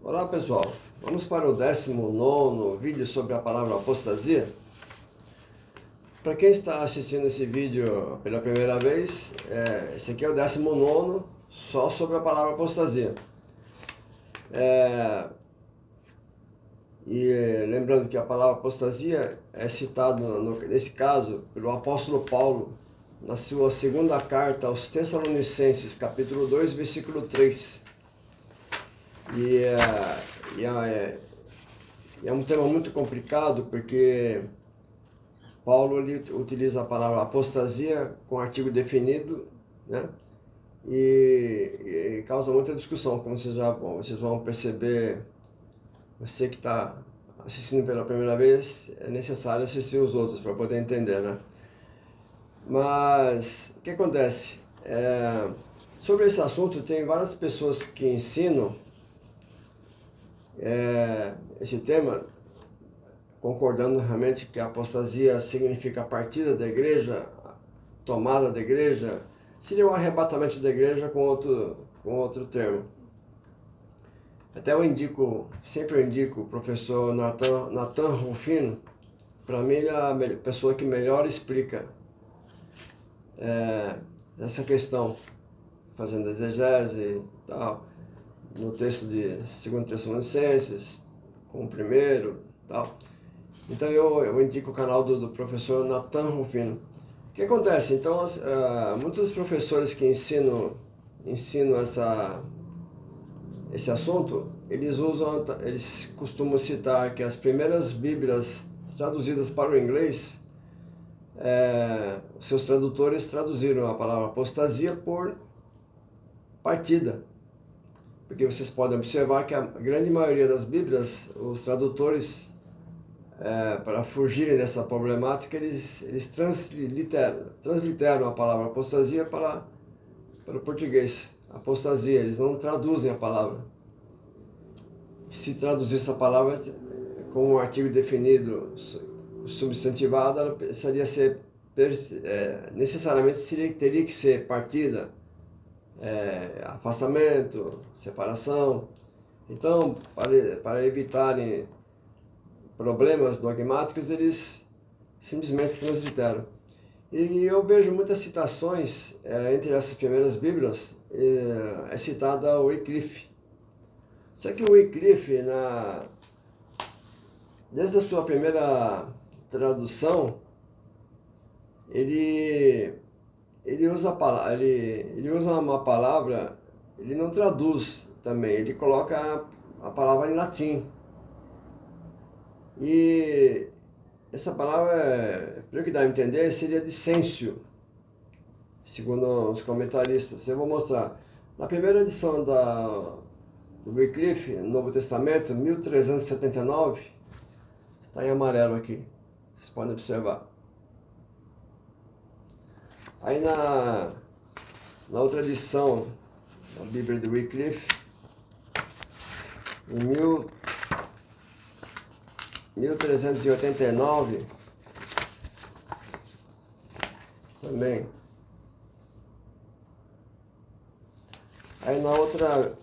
Olá pessoal, vamos para o 19º vídeo sobre a palavra apostasia. Para quem está assistindo esse vídeo pela primeira vez, esse aqui é o 19º só sobre a palavra apostasia. Lembrando que a palavra apostasia é citada, nesse caso, pelo apóstolo Paulo, na sua segunda carta aos Tessalonicenses, capítulo 2, versículo 3. É um tema muito complicado, porque Paulo ele utiliza a palavra apostasia com artigo definido, né? E causa muita discussão, como vocês vão perceber. Você que está assistindo pela primeira vez, é necessário assistir os outros para poder entender, né? Mas o que acontece? Sobre esse assunto, tem várias pessoas que ensinam esse tema, concordando realmente que a apostasia significa a partida da igreja, tomada da igreja, seria o arrebatamento da igreja com outro termo. Até sempre eu indico o professor Nathan Rufino. Para mim, ele é a pessoa que melhor explica essa questão, fazendo exegese e tal, no texto de 2 Tessalonicenses, com o primeiro tal. Então eu indico o canal do professor Nathan Rufino. O que acontece? Então, muitos professores que ensinam esse assunto, eles costumam citar que as primeiras Bíblias traduzidas para o inglês, seus tradutores traduziram a palavra apostasia por partida. Porque vocês podem observar que a grande maioria das Bíblias, os tradutores, para fugirem dessa problemática, eles transliteram a palavra apostasia para o português. Apostasia, eles não traduzem a palavra. Se traduzisse a palavra com um artigo definido, substantivado, ela necessariamente teria que ser partida, afastamento, separação. Então, para evitarem problemas dogmáticos, eles simplesmente transliteram. E eu vejo muitas citações, entre essas primeiras Bíblias, é citada o Wycliffe. Só que o Wycliffe, desde a sua primeira tradução, ele usa uma palavra, ele não traduz também, ele coloca a palavra em latim. E essa palavra, pelo que dá a entender, seria dissensio, segundo os comentaristas. Eu vou mostrar. Na primeira edição do Wycliffe, no Novo Testamento, 1379, está em amarelo aqui, vocês podem observar. Aí na outra edição da Bíblia do Wycliffe, em 1389, também. Aí na outra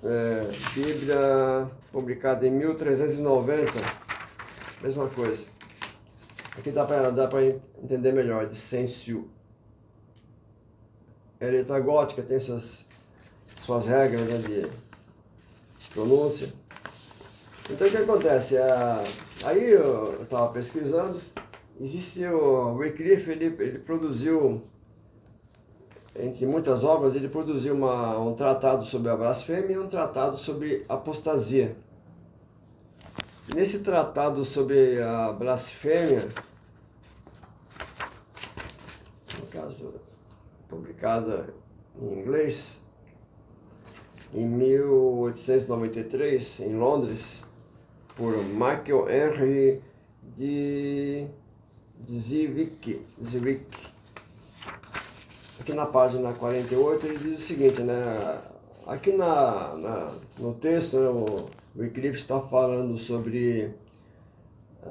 Bíblia, publicada em 1390, mesma coisa. Aqui dá para entender melhor, dissensio. A letra gótica tem suas regras, né, de pronúncia. Então o que acontece? Aí eu estava pesquisando, existe o Wycliffe, ele produziu, entre muitas obras, ele produziu um tratado sobre a blasfêmia e um tratado sobre apostasia. Nesse tratado sobre a blasfêmia, no caso publicado em inglês, em 1893, em Londres, por Michael Henry de Zwick. Aqui na página 48 ele diz o seguinte, né? Aqui no texto, né, o Wycliffe está falando sobre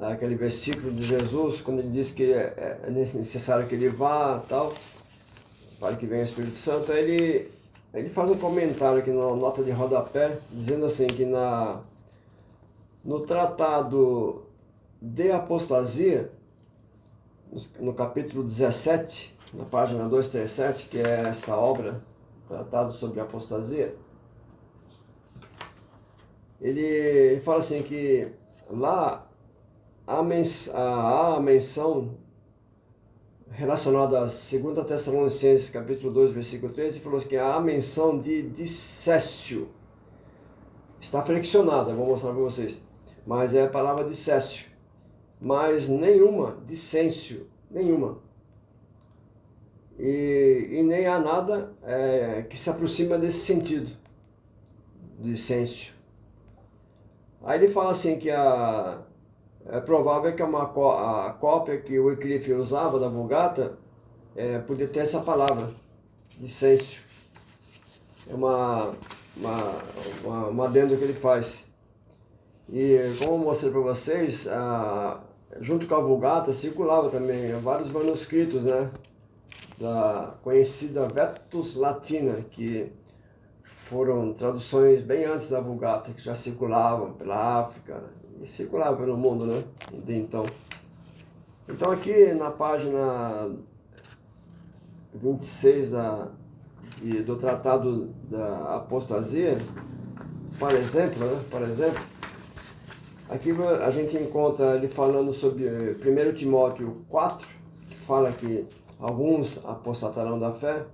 aquele versículo de Jesus, quando ele diz que é necessário que ele vá, tal, para que venha o Espírito Santo. Aí ele faz um comentário aqui na nota de rodapé, dizendo assim que No tratado de apostasia, no capítulo 17, na página 237, que é esta obra, Tratado sobre Apostasia, ele fala assim que lá há a menção relacionada a 2 Tessalonicenses, capítulo 2, versículo 13, falou que há a menção de dissécio. Está flexionada, vou mostrar para vocês. Mas é a palavra dissécio. Mas nenhuma, dissêncio, nenhuma. E nem há nada que se aproxima desse sentido, dissêncio. Aí ele fala assim que é provável que a cópia que o Wycliffe usava da Vulgata podia ter essa palavra, dissêncio. É uma adendo que ele faz. E como eu mostrei para vocês, junto com a Vulgata circulava também vários manuscritos, né, da conhecida Vetus Latina, que foram traduções bem antes da Vulgata, que já circulavam pela África e circulavam pelo mundo, né? Então aqui na página 26 do Tratado da Apostasia, por exemplo, aqui a gente encontra ele falando sobre 1 Timóteo 4, que fala que alguns apostatarão da fé.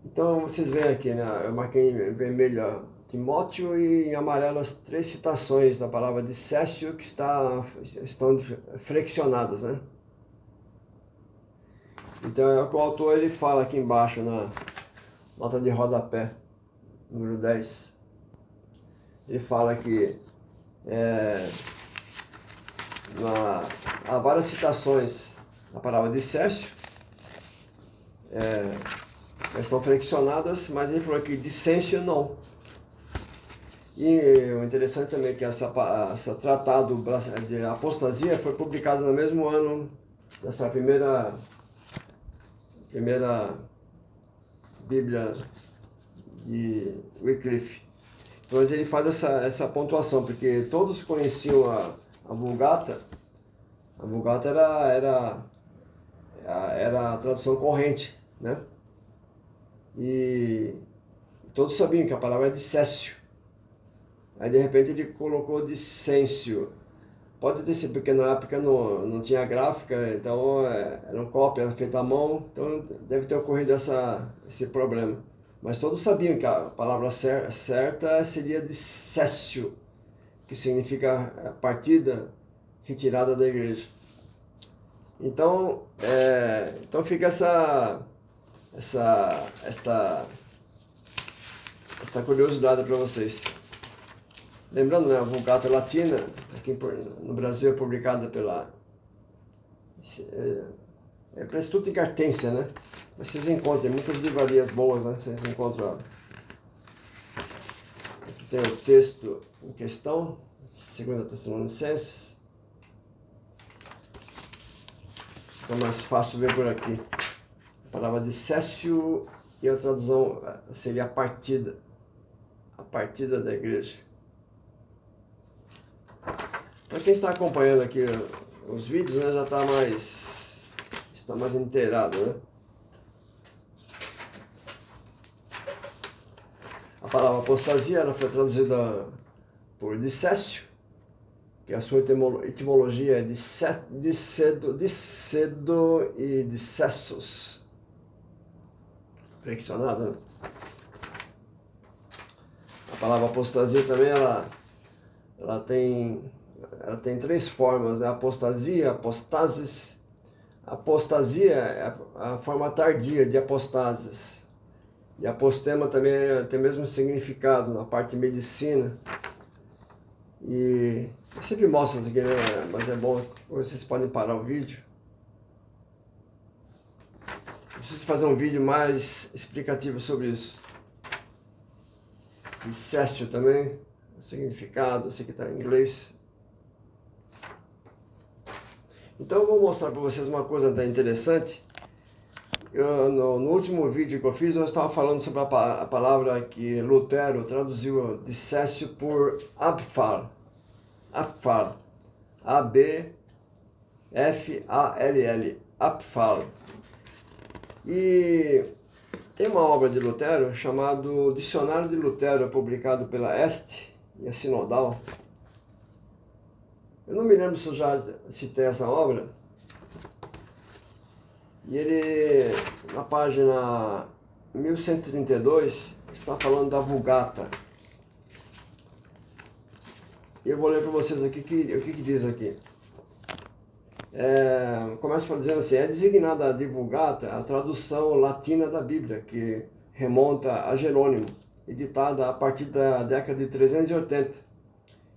Então vocês veem aqui, né? Eu marquei em vermelho Timóteo e em amarelo as 3 citações da palavra dissécio que estão flexionadas, né? Então é o que o autor ele fala aqui embaixo na nota de rodapé, número 10. Ele fala que há várias citações da palavra dissécio, estão flexionadas, mas ele falou que dissêncio não. E o interessante também é que essa tratado de apostasia foi publicado no mesmo ano dessa primeira Bíblia de Wycliffe. Então ele faz essa pontuação, porque todos conheciam a Vulgata. A Vulgata era a tradução corrente, né? E todos sabiam que a palavra é dissécio. Aí de repente ele colocou dissêncio. Pode ter sido porque na época não tinha gráfica, então era uma cópia feita à mão, então deve ter ocorrido esse problema. Mas todos sabiam que a palavra certa seria dissécio, que significa partida, retirada da igreja. Então fica esta curiosidade para vocês. Lembrando, né, a Vulgata Latina, aqui no Brasil é publicada pela Instituto Gartensia, né? Mas vocês encontram muitas livrarias boas, né? Vocês encontram. Aqui tem o texto em questão, 2 Tessalonicenses. Fica mais fácil ver por aqui. A palavra dissécio e a tradução seria a partida da igreja. Para quem está acompanhando aqui os vídeos, né, já está mais inteirado, né? A palavra apostasia ela foi traduzida por dissécio, que a sua etimologia é dissedo e dissessos, flexionado, né? A palavra apostasia também ela tem 3 formas, né? Apostasia, apostasis. Apostasia é a forma tardia de apostasis. E apostema também tem o mesmo significado na parte de medicina. E eu sempre mostro isso aqui, né? Mas é bom, vocês podem parar o vídeo. Eu preciso fazer um vídeo mais explicativo sobre isso. Dissécio também, o significado, eu sei que está em inglês. Então eu vou mostrar para vocês uma coisa até interessante. No último vídeo que eu fiz, eu estava falando sobre a palavra que Lutero traduziu dissécio por abfar. Apfall. A-B-F-A-L-L. Apfall. E tem uma obra de Lutero chamada Dicionário de Lutero, publicado pela Este e a Sinodal. Eu não me lembro se eu já citei essa obra. E ele, na página 1132, está falando da Vulgata. E eu vou ler para vocês aqui o que diz aqui. Começa dizendo assim: é designada de Vulgata a tradução latina da Bíblia, que remonta a Jerônimo, editada a partir da década de 380,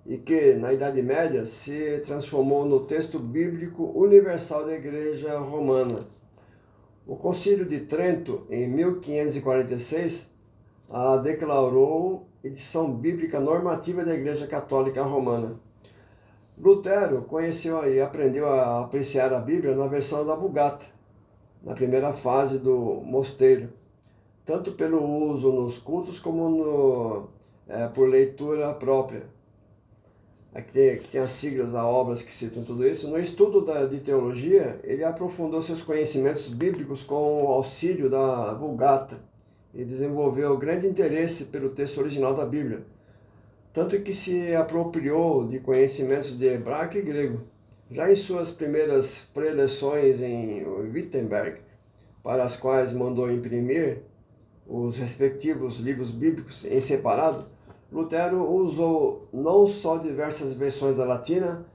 e que, na Idade Média, se transformou no texto bíblico universal da Igreja Romana. O Concílio de Trento, em 1546, a declarou edição bíblica normativa da Igreja Católica Romana. Lutero conheceu e aprendeu a apreciar a Bíblia na versão da Vulgata, na primeira fase do mosteiro, tanto pelo uso nos cultos como por leitura própria. Aqui tem as siglas da obras que citam tudo isso. No estudo de teologia, ele aprofundou seus conhecimentos bíblicos com o auxílio da Vulgata e desenvolveu grande interesse pelo texto original da Bíblia, tanto que se apropriou de conhecimentos de hebraico e grego. Já em suas primeiras preleções em Wittenberg, para as quais mandou imprimir os respectivos livros bíblicos em separado, Lutero usou não só diversas versões da latina,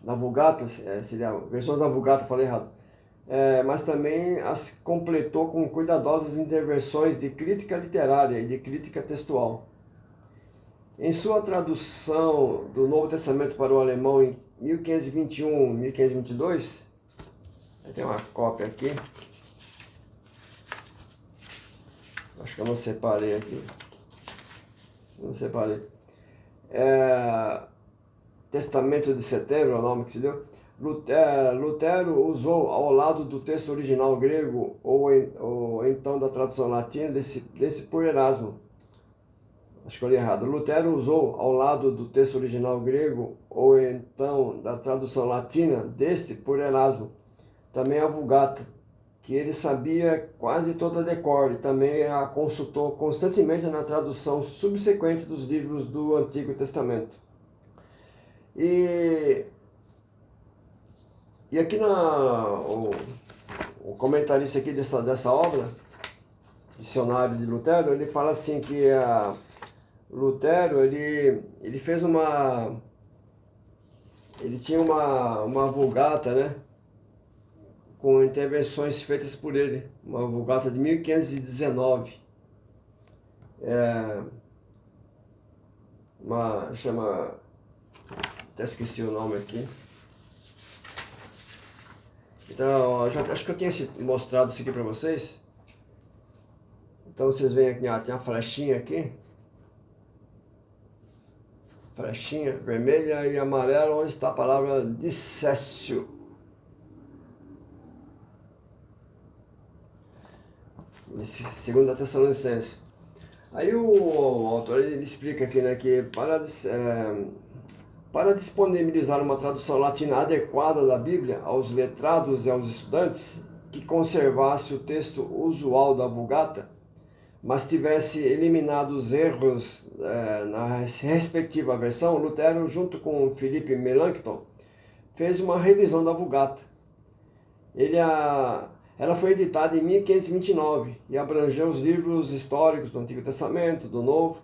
da Vulgata, seria versões da Vulgata, falei errado, mas também as completou com cuidadosas intervenções de crítica literária e de crítica textual. Em sua tradução do Novo Testamento para o alemão em 1521 e 1522, tem uma cópia aqui, acho que eu não separei aqui, Testamento de Setembro é o nome que se deu. Lutero usou, ao lado do texto original grego ou então da tradução latina, desse por Erasmo. Acho que eu li errado. Lutero usou, ao lado do texto original grego ou então da tradução latina, deste por Erasmo, também a Vulgata, que ele sabia quase toda de cor, e também a consultou constantemente na tradução subsequente dos livros do Antigo Testamento. E aqui o comentarista aqui dessa obra, Dicionário de Lutero, ele fala assim que Lutero, ele fez ele tinha uma Vulgata, né, com intervenções feitas por ele, uma Vulgata de 1519, até esqueci o nome aqui. Então, acho que eu tinha mostrado isso aqui para vocês. Então vocês veem aqui, tem a flechinha aqui. Flechinha vermelha e amarela, onde está a palavra dissécio. Segundo a Tessalonicenses. Aí o autor ele explica aqui, né, que para disponibilizar uma tradução latina adequada da Bíblia aos letrados e aos estudantes, que conservasse o texto usual da Vulgata, mas tivesse eliminado os erros na respectiva versão, Lutero, junto com Philippe Melanchthon, fez uma revisão da Vulgata. Ela foi editada em 1529 e abrangeu os livros históricos do Antigo Testamento, do Novo,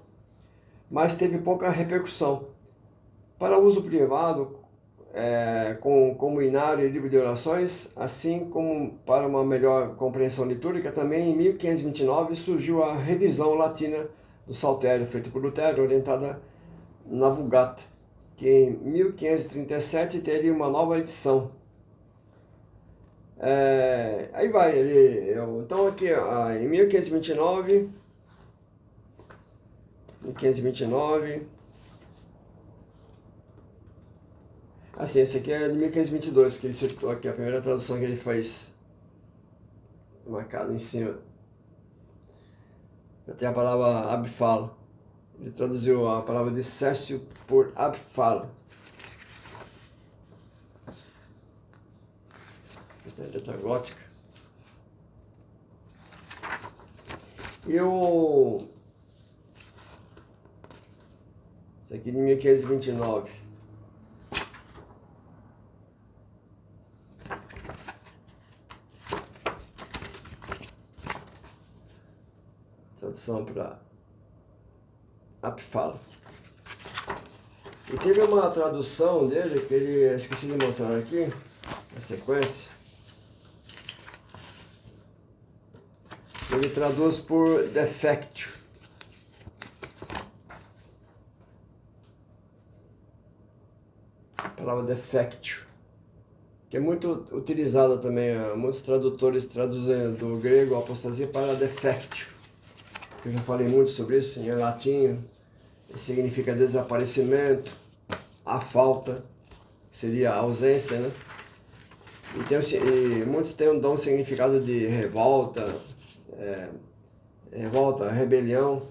mas teve pouca repercussão. Para uso privado, como hinário e livro de orações, assim como para uma melhor compreensão litúrgica, também em 1529 surgiu a revisão latina do Saltério, feita por Lutero, orientada na Vulgata, que em 1537 teria uma nova edição. Aí vai, então aqui em 1529, assim, esse aqui é de 1522, que ele citou aqui, a primeira tradução que ele fez, marcada em cima. Já tem a palavra Apfall. Ele traduziu a palavra de Cécio por Abfal. Letra gótica. E o... Isso aqui de 1529. Tradução para Abfal. E teve uma tradução dele que ele esqueci de mostrar aqui, na sequência. Ele traduz por defectio. A palavra defectio, que é muito utilizada também, muitos tradutores traduzem do grego apostasia para defectio. Eu já falei muito sobre isso em latim, significa desaparecimento, a falta, seria a ausência, né? E muitos dão um significado de revolta, rebelião,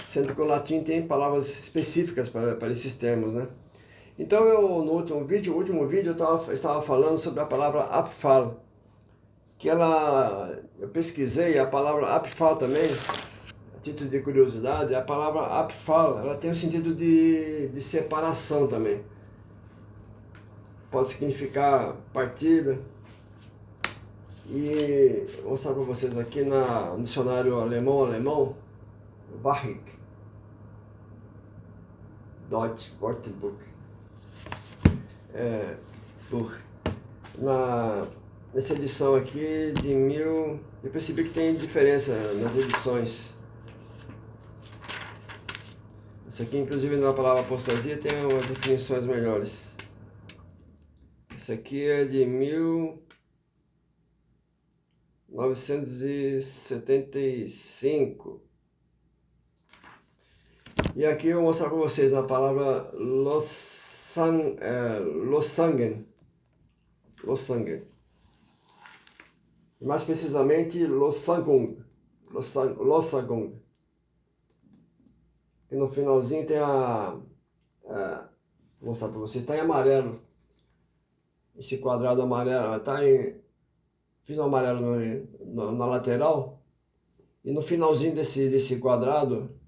sendo que o latim tem palavras específicas para esses termos, né? Então no último vídeo eu estava falando sobre a palavra Abfal, que eu pesquisei a palavra Abfal também, a título de curiosidade. A palavra Abfal, ela tem o sentido de separação também. Pode significar partida. E vou mostrar para vocês aqui no dicionário alemão, Wachig, Deutsch Wörterbuch. Nessa edição aqui de 1000, eu percebi que tem diferença nas edições. Essa aqui, inclusive, na palavra apostasia, tem umas definições melhores. Essa aqui é de 1975. E aqui eu vou mostrar para vocês a palavra Losangen. Mais precisamente, Losagung. E no finalzinho tem vou mostrar para vocês, está em amarelo. Esse quadrado amarelo, fiz um amarelo na lateral. E no finalzinho desse quadrado,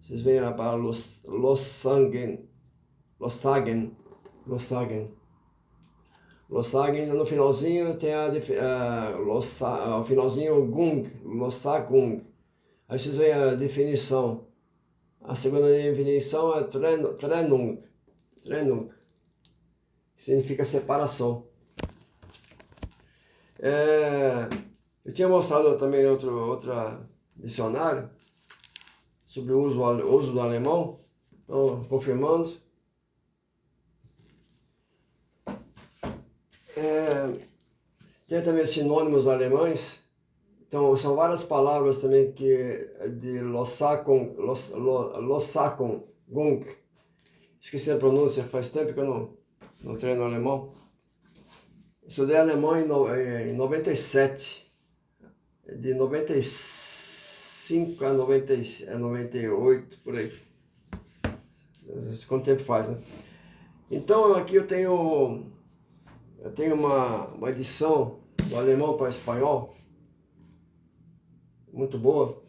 vocês veem a palavra Losagen. Losagen, no finalzinho tem o finalzinho Gung, Losagung. Aí vocês veem a definição. A segunda definição é Trennung, que significa separação. Eu tinha mostrado também outro dicionário sobre o uso do alemão, então confirmando. Tem também sinônimos alemães. Então, são várias palavras também de Losagung. Esqueci a pronúncia, faz tempo que eu não treino alemão. Estudei alemão em 97. De 95 a 98, por aí. Quanto tempo faz, né? Então, aqui eu tenho uma edição do alemão para espanhol, muito boa.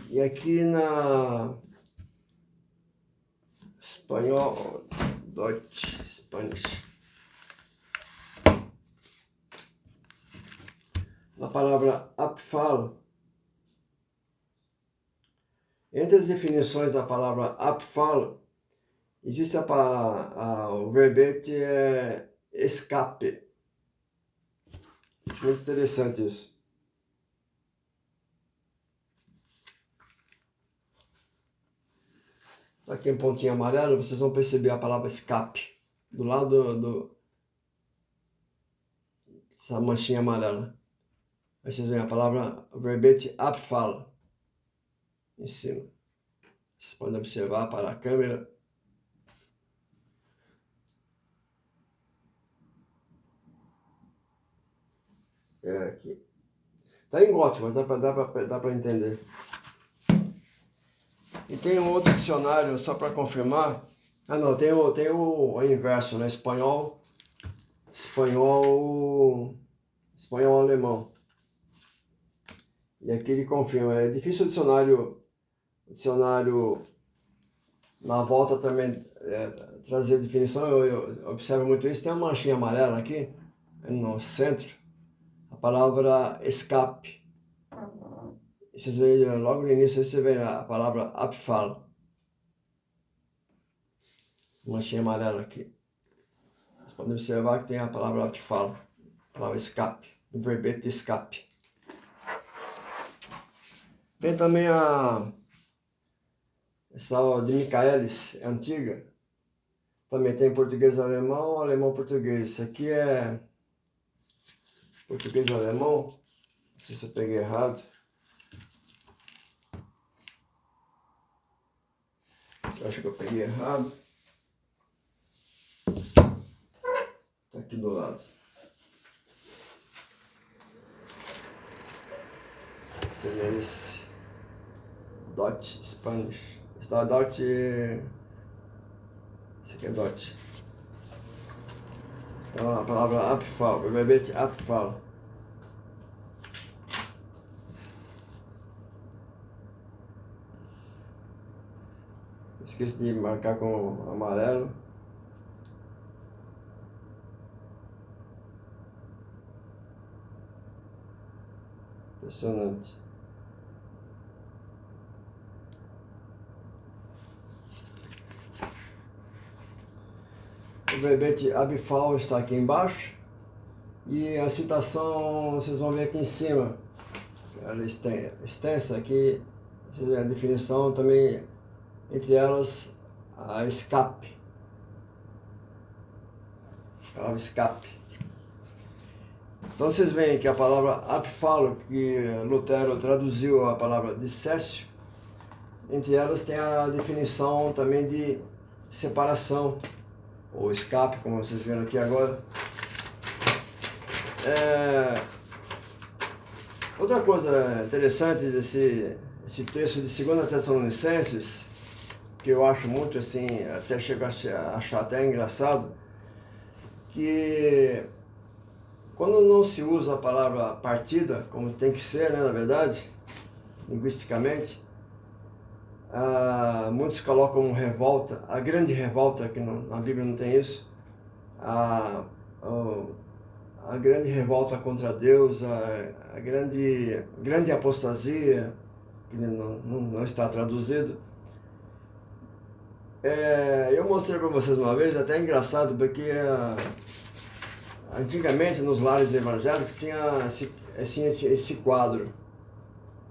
E aqui na espanhol, Deutsch, Spanish, na palavra Abfall, entre as definições da palavra Abfall, existe o verbete escape. Muito interessante isso. Aqui em pontinho amarelo, vocês vão perceber a palavra escape. Do lado essa manchinha amarela. Aí vocês veem a palavra, o verbete Abfall em cima. Vocês podem observar para a câmera. Aqui. Tá em gótico, mas dá para entender. E tem um outro dicionário, só para confirmar. Ah não, tem o inverso, né? Espanhol, alemão. E aqui ele confirma. É difícil o dicionário na volta também trazer definição. Eu observo muito isso. Tem uma manchinha amarela aqui no centro. A palavra escape. Vocês veem, logo no início você vê a palavra abfall. Manchinha amarela aqui. Vocês podem observar que tem a palavra abfall, a palavra escape, o verbete de escape. Tem também essa de Michaelis, é antiga. Também tem português alemão, alemão português. Isso aqui é português alemão. Não sei se eu peguei errado. Eu acho que eu peguei errado. Tá aqui do lado. Seria esse. Dutch Spanish. Esse da Dutch. Esse aqui é Dutch. Então a palavra abfall, o verbete abfall. Esqueci de marcar com amarelo. Impressionante. O verbete abfall está aqui embaixo. E a citação vocês vão ver aqui em cima. Ela é extensa aqui. Vocês veem a definição também. Entre elas, a escape. A palavra escape. Então vocês veem que a palavra abfall, que Lutero traduziu a palavra dissessio, entre elas tem a definição também de separação, ou escape, como vocês viram aqui agora. Outra coisa interessante desse texto de 2 Tessalonicenses, que eu acho muito assim, até chego a achar até engraçado, que quando não se usa a palavra partida, como tem que ser, né, na verdade, linguisticamente, muitos colocam revolta, a grande revolta, que na Bíblia não tem isso, a grande revolta contra Deus, a grande apostasia, que não está traduzido. Eu mostrei para vocês uma vez, até engraçado, porque antigamente nos lares evangélicos tinha esse quadro,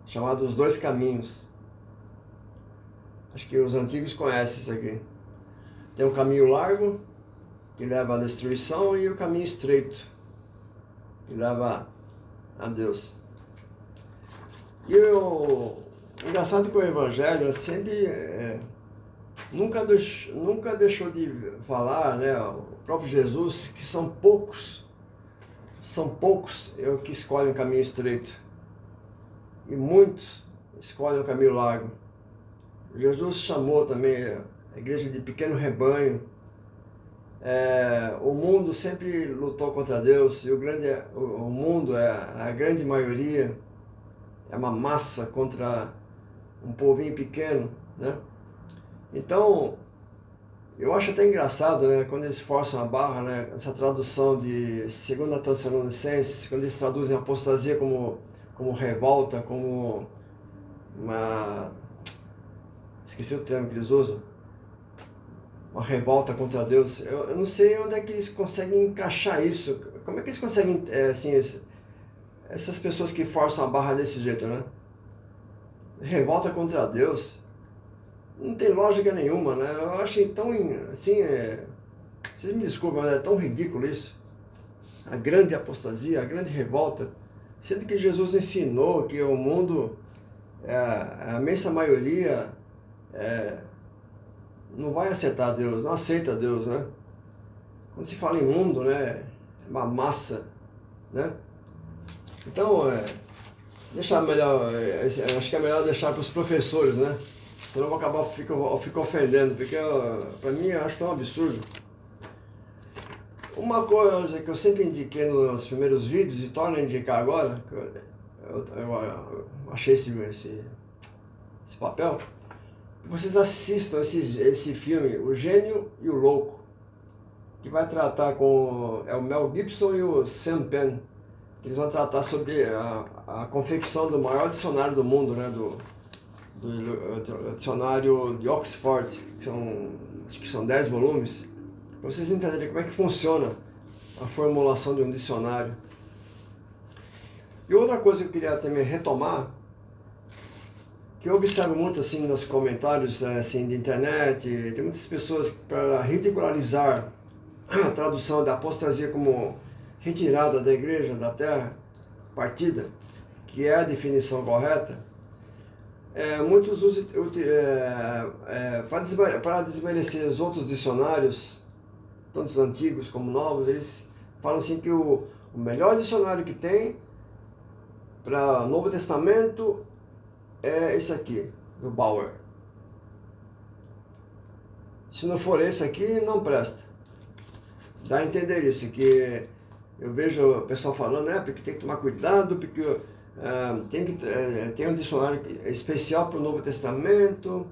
chamado Os Dois Caminhos. Acho que os antigos conhecem isso aqui. Tem um caminho largo, que leva à destruição, e o caminho estreito, que leva a Deus. E o engraçado que o Evangelho sempre nunca deixou de falar, né, o próprio Jesus, que são poucos que escolhem o caminho estreito, e muitos escolhem o caminho largo. Jesus chamou também a igreja de pequeno rebanho. O mundo sempre lutou contra Deus, e o mundo, a grande maioria, é uma massa contra um povinho pequeno, né? Então, eu acho até engraçado, né, quando eles forçam a barra, né, essa tradução de 2 Tessalonicenses, quando eles traduzem apostasia como revolta, como uma... esqueci o termo que eles usam. Uma revolta contra Deus. Eu não sei onde é que eles conseguem encaixar isso. Como é que eles conseguem, assim, essas pessoas que forçam a barra desse jeito, né? Revolta contra Deus. Não tem lógica nenhuma, né? Eu acho tão, assim, vocês me desculpem, mas é tão ridículo isso. A grande apostasia, a grande revolta. Sendo que Jesus ensinou que o mundo, a imensa maioria, não vai aceitar Deus, não aceita Deus, né? Quando se fala em mundo, né, é uma massa, né? Então, deixar melhor, acho que é melhor deixar para os professores, né? senão eu vou acabar fico ofendendo, porque para mim eu acho tão absurdo. Uma coisa que eu sempre indiquei nos primeiros vídeos e torno a indicar agora, que eu achei esse papel, que vocês assistam esse filme, O Gênio e o Louco, que vai tratar com o Mel Gibson e o Sam Penn. Eles vão tratar sobre a confecção do maior dicionário do mundo, né, do dicionário de Oxford, que acho que são 10 volumes, para vocês entenderem como é que funciona a formulação de um dicionário. E outra coisa que eu queria também retomar, que eu observo muito assim nos comentários assim, de internet, tem muitas pessoas para ridicularizar a tradução da apostasia como retirada da igreja, da terra, partida, que é a definição correta. Muitos usam para desmerecer os outros dicionários, tanto os antigos como novos, eles falam assim que o melhor dicionário que tem para o Novo Testamento é esse aqui, do Bauer. Se não for esse aqui, não presta. Dá a entender isso, que eu vejo o pessoal falando, porque tem que tomar cuidado, porque tem um dicionário especial para o Novo Testamento.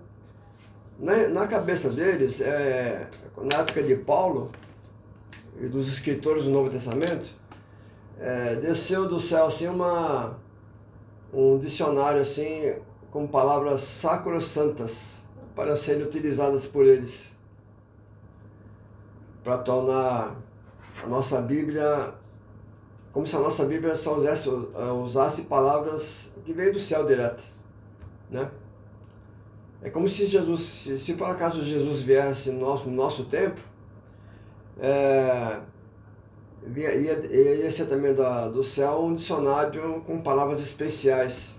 Na cabeça deles, na época de Paulo e dos escritores do Novo Testamento, desceu do céu assim um dicionário assim com palavras sacrossantas para serem utilizadas por eles, para tornar a nossa Bíblia como se a nossa Bíblia só usasse palavras que veio do céu direto, né? É como se se por acaso Jesus viesse no nosso tempo, ia ser também do céu um dicionário com palavras especiais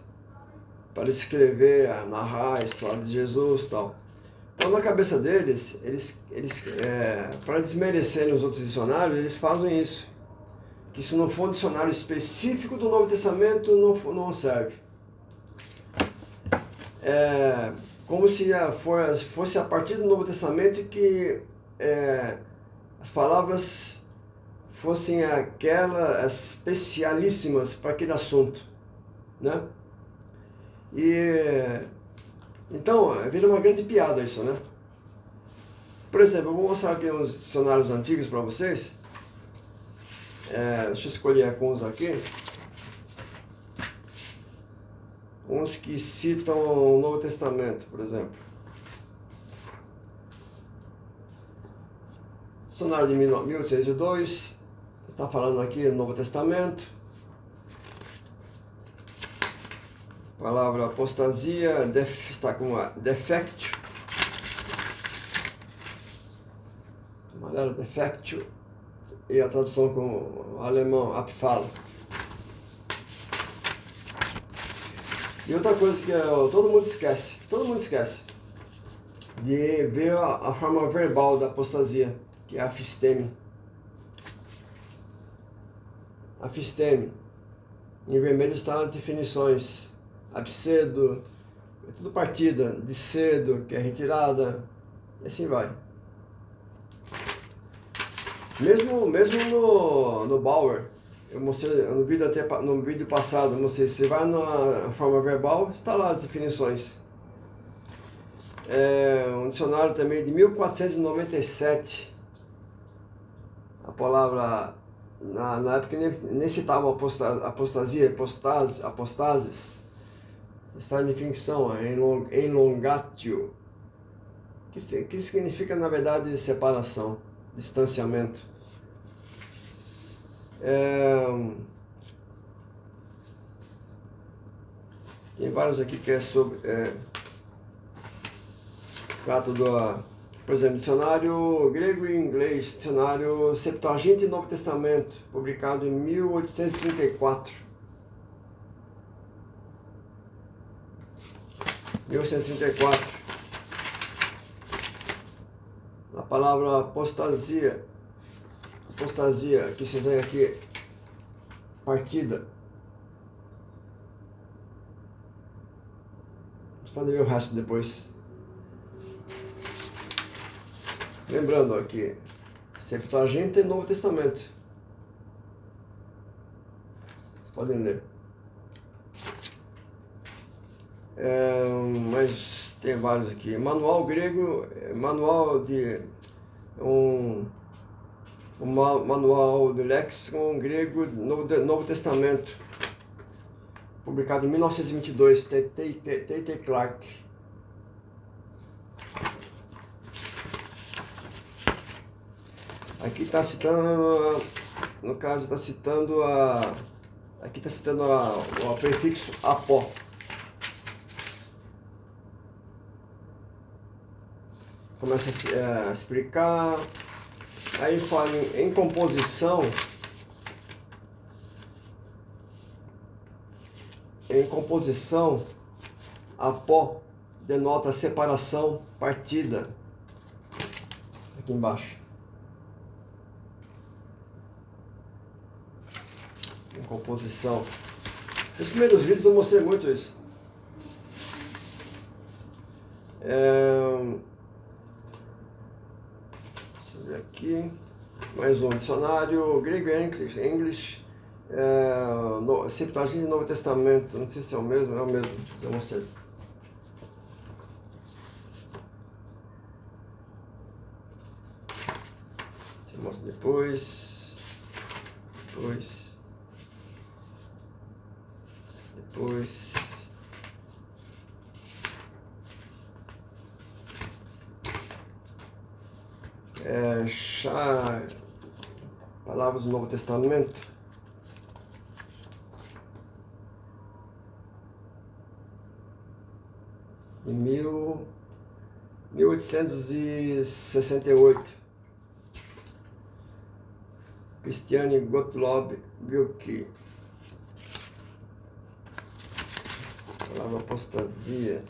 para escrever, narrar a história de Jesus e tal. Então, na cabeça deles, para desmerecerem os outros dicionários, eles fazem isso. Que se não for um dicionário específico do Novo Testamento, não serve. Como se fosse a partir do Novo Testamento que as palavras fossem aquelas especialíssimas para aquele assunto, né? Então, vira uma grande piada isso, né? Por exemplo, eu vou mostrar aqui uns dicionários antigos para vocês. Deixa eu escolher alguns aqui. Uns que citam o Novo Testamento, por exemplo. Dicionário de 1802, está falando aqui do Novo Testamento. Palavra apostasia, está com a defectio. Amarelo, defectio. E a tradução com o alemão, Abfall. E outra coisa que todo mundo esquece de ver a forma verbal da apostasia, que é a fisteme. A fisteme. Em vermelho estão as definições. Abscedo, é tudo partida, discedo, que é retirada, e assim vai. Mesmo no Bauer, eu mostrei no vídeo passado, não sei se vai na forma verbal, está lá as definições. Um dicionário também de 1497. A palavra, na época nem citava apostasia, apostases. Está em definição, enlongatio, que significa, na verdade, separação, distanciamento. Tem vários aqui que é sobre... trato por exemplo, dicionário grego e inglês, dicionário Septuaginta e Novo Testamento, publicado em 1834. 1834. A palavra apostasia, que vocês veem aqui, partida. Vocês podem ver o resto depois. Lembrando aqui, Septuaginta e Novo Testamento. Vocês podem ler. Mas tem vários aqui. Manual grego, manual de manual do léxico grego Novo Testamento, publicado em 1922, T.T. Clark. Aqui está citando, no caso está citando aqui está citando o prefixo apó. Começa a explicar, aí fala em composição. Em composição, apó denota separação, partida. Aqui embaixo. Em composição. Nos primeiros vídeos eu mostrei muito isso. Deixa eu ver aqui. Mais um dicionário grego e English. Septuaginta e Novo Testamento. Não sei se é o mesmo, é o mesmo. Eu mostrei. Você mostra depois. Depois. Palavras do Novo Testamento. Em 1868. Christiane Gottlob Wilke. Palavra apostasia.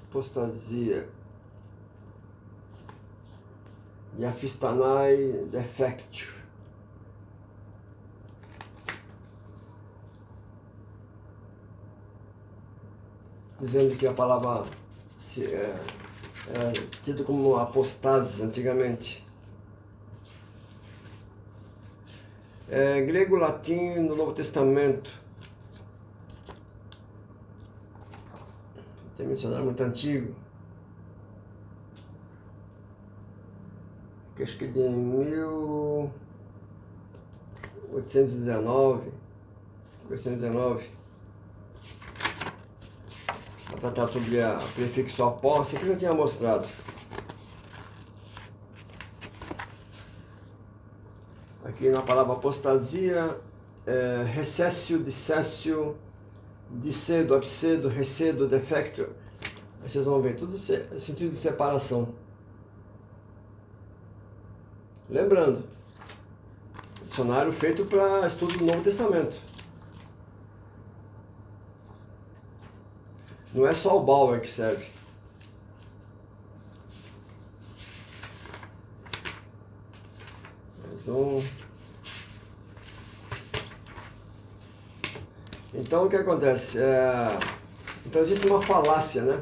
Apostasia. Yaphistanai defectio. Dizendo que a palavra é tida como apostasia antigamente. Grego, latim no Novo Testamento. Tem mencionado muito antigo. Que acho que de 1819. Para tratar sobre o prefixo apó, isso aqui eu já tinha mostrado. Aqui na palavra apostasia, recessio, dissessio, discedo, abscedo, recedo, defecto. Aí vocês vão ver tudo sentido de separação. Lembrando, dicionário feito para estudo do Novo Testamento. Não é só o Bauer que serve. Mais um. Então o que acontece? Então existe uma falácia, né?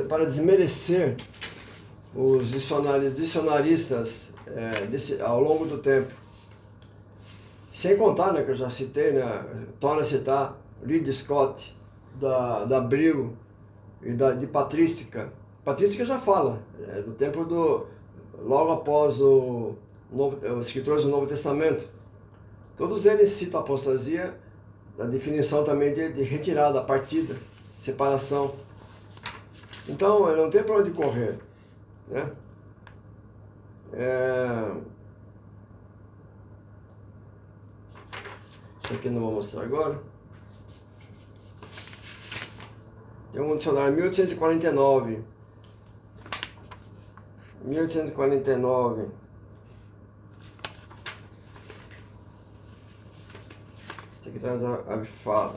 Para desmerecer os dicionaristas ao longo do tempo. Sem contar, né, que eu já citei, né, torna a citar Reed Scott, da Abril e de Patrística. Patrística já fala, do tempo logo após os escritores do Novo Testamento. Todos eles citam a apostasia, a definição também de retirada, partida, separação. Então, não tem para onde correr, né? Isso aqui eu não vou mostrar agora. Tem um dicionário 1849. 1849. Esse aqui traz a Abifal.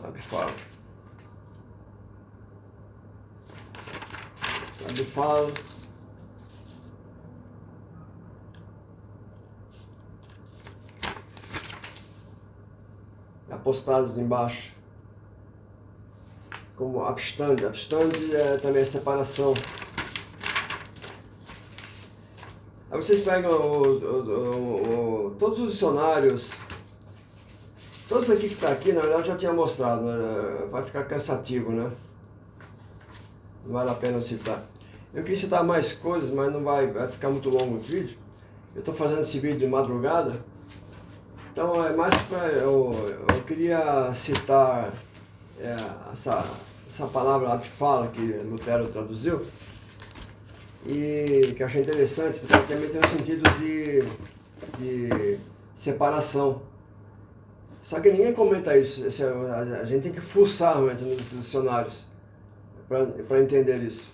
Apostados embaixo. como Abstand. Abstand é também separação. Aí vocês pegam todos os dicionários, todos aqui que está aqui, na verdade eu já tinha mostrado, né? Vai ficar cansativo, né? Não vale a pena citar. Eu queria citar mais coisas, mas não vai ficar muito longo o vídeo. Eu estou fazendo esse vídeo de madrugada, então é mais para... Eu queria citar essa palavra de fala que Lutero traduziu, e que eu achei interessante, porque também tem um sentido de separação. Só que ninguém comenta isso, a gente tem que fuçar realmente nos dicionários para entender isso.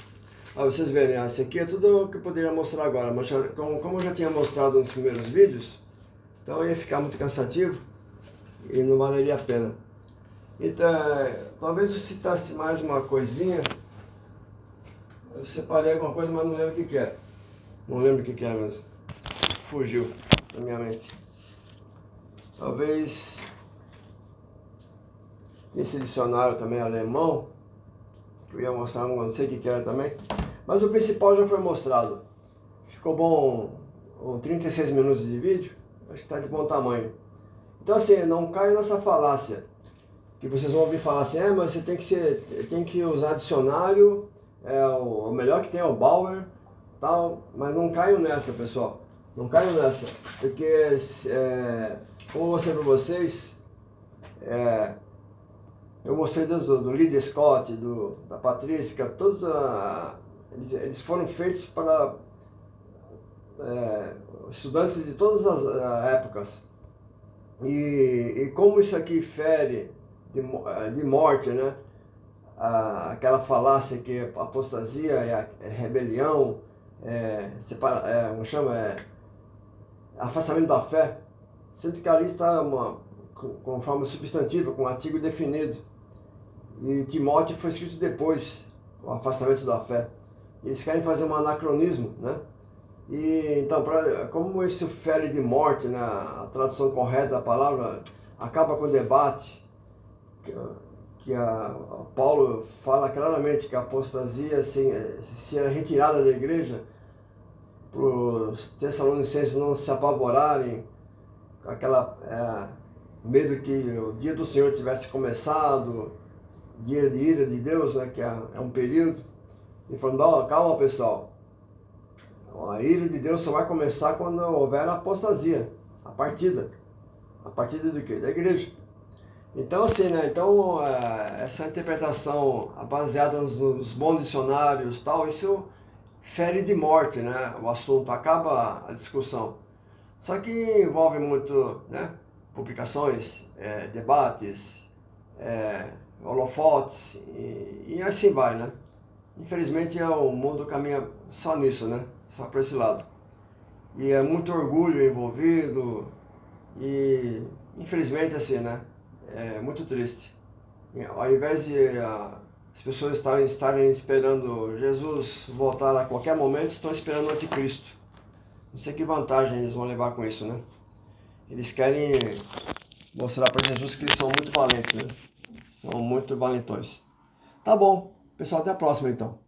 Vocês verem, esse aqui é tudo o que eu poderia mostrar agora, mas como eu já tinha mostrado nos primeiros vídeos, então ia ficar muito cansativo e não valeria a pena. Então, talvez eu citasse mais uma coisinha. Eu separei alguma coisa, mas não lembro o que é. Não lembro o que é mesmo. Fugiu da minha mente. Talvez esse dicionário também alemão, que eu ia mostrar, não sei o que era também. Mas o principal já foi mostrado. Ficou bom, 36 minutos de vídeo, acho que está de bom tamanho. Então assim, não caio nessa falácia, que vocês vão ouvir falar assim, mas você tem que usar dicionário, o melhor que tem é o Bauer, tal, mas não caio nessa, pessoal. Não caio nessa, porque, como eu mostrei para vocês, eu mostrei do Ridley Scott, da Patrícia, todos eles foram feitos para estudantes de todas as épocas. E como isso aqui fere de morte, né? Aquela falácia que a apostasia é rebelião, como chama? Afastamento da fé. Sendo que ali está com forma substantiva, com um artigo definido. E Timóteo foi escrito depois, o afastamento da fé. Eles querem fazer um anacronismo, né? E então, como isso fere de morte, né, a tradução correta da palavra acaba com o debate, que Paulo fala claramente que a apostasia se era retirada da igreja, para os Tessalonicenses não se apavorarem, aquela medo que o dia do Senhor tivesse começado, dia de ira de Deus, né, que é um período, e falando, calma pessoal, a ira de Deus só vai começar quando houver a apostasia, a partida do quê? Da igreja. Então assim, né, essa interpretação baseada nos bons dicionários, tal, isso fere de morte, né, o assunto, acaba a discussão. Só que envolve muito, né, publicações, debates, holofotes e assim vai, né. Infelizmente o mundo caminha só nisso, né, só para esse lado. E é muito orgulho envolvido e infelizmente assim, né, é muito triste. Ao invés de as pessoas estarem esperando Jesus voltar a qualquer momento, estão esperando o anticristo. Não sei que vantagem eles vão levar com isso, né? Eles querem mostrar para Jesus que eles são muito valentes, né? São muito valentões. Tá bom, pessoal, até a próxima então.